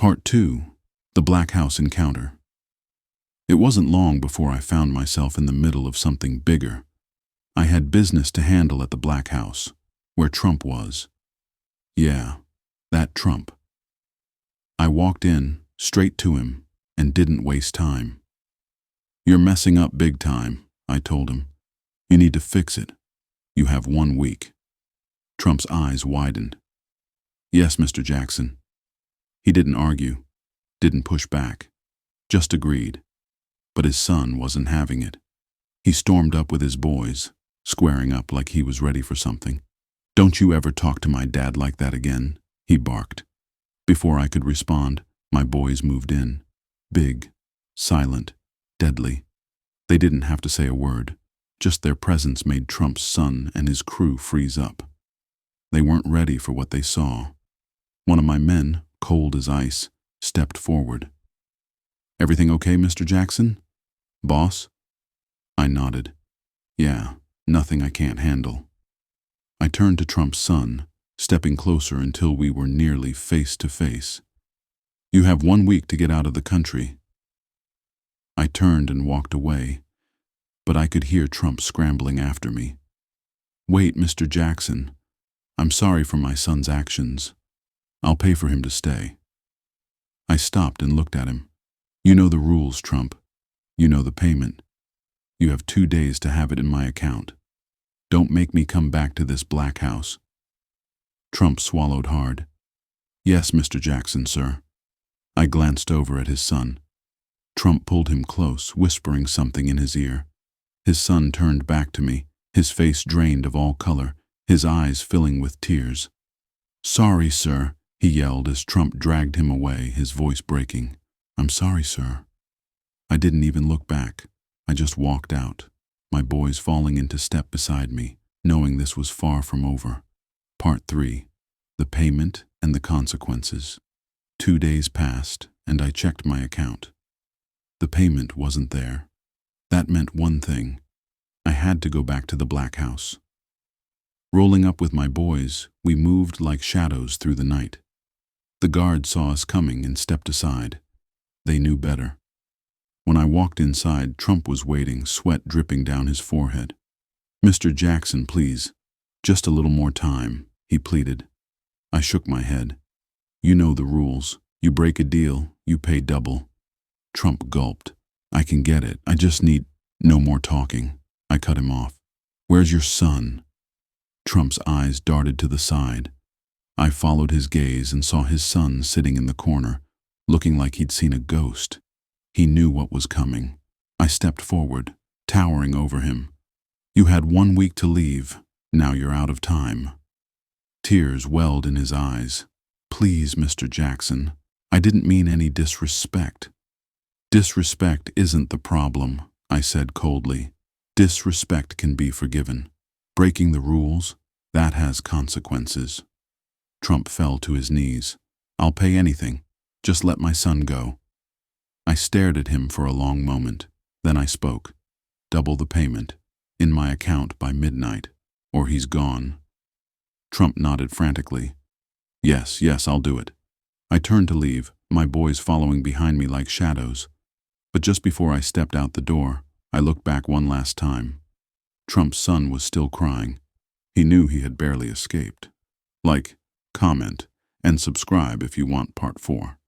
Part 2. The Black House Encounter. It wasn't long before I found myself in the middle of something bigger. I had business to handle at the Black House, where Trump was. Yeah, that Trump. I walked in, straight to him, and didn't waste time. "You're messing up big time," I told him. "You need to fix it. You have 1 week." Trump's eyes widened. "Yes, Mr. Jackson." He didn't argue, didn't push back, just agreed. But his son wasn't having it. He stormed up with his boys, squaring up like he was ready for something. "Don't you ever talk to my dad like that again," he barked. Before I could respond, my boys moved in. Big, silent, deadly. They didn't have to say a word. Just their presence made Trump's son and his crew freeze up. They weren't ready for what they saw. One of my men, cold as ice, stepped forward. "Everything okay, Mr. Jackson? Boss?" I nodded. "Yeah, nothing I can't handle." I turned to Trump's son, stepping closer until we were nearly face to face. "You have 1 week to get out of the country." I turned and walked away, but I could hear Trump scrambling after me. "Wait, Mr. Jackson. I'm sorry for my son's actions. I'll pay for him to stay." I stopped and looked at him. "You know the rules, Trump. You know the payment. You have 2 days to have it in my account. Don't make me come back to this Black House." Trump swallowed hard. "Yes, Mr. Jackson, sir." I glanced over at his son. Trump pulled him close, whispering something in his ear. His son turned back to me, his face drained of all color, his eyes filling with tears. "Sorry, sir," he yelled as Trump dragged him away, his voice breaking. "I'm sorry, sir." I didn't even look back. I just walked out, my boys falling into step beside me, knowing this was far from over. Part 3. The Payment and the Consequences. 2 days passed, and I checked my account. The payment wasn't there. That meant one thing. I had to go back to the Black House. Rolling up with my boys, we moved like shadows through the night. The guard saw us coming and stepped aside. They knew better. When I walked inside, Trump was waiting, sweat dripping down his forehead. "Mr. Jackson, please. Just a little more time," he pleaded. I shook my head. "You know the rules. You break a deal, you pay double." Trump gulped. "I can get it. I just need—" "No more talking." I cut him off. "Where's your son?" Trump's eyes darted to the side. I followed his gaze and saw his son sitting in the corner, looking like he'd seen a ghost. He knew what was coming. I stepped forward, towering over him. "You had 1 week to leave. Now you're out of time." Tears welled in his eyes. "Please, Mr. Jackson, I didn't mean any disrespect." "Disrespect isn't the problem," I said coldly. "Disrespect can be forgiven. Breaking the rules, that has consequences." Trump fell to his knees. "I'll pay anything. Just let my son go." I stared at him for a long moment. Then I spoke. "Double the payment. In my account by midnight, or he's gone." Trump nodded frantically. Yes, I'll do it." I turned to leave, my boys following behind me like shadows. But just before I stepped out the door, I looked back one last time. Trump's son was still crying. He knew he had barely escaped. Like, comment, and subscribe if you want part 4.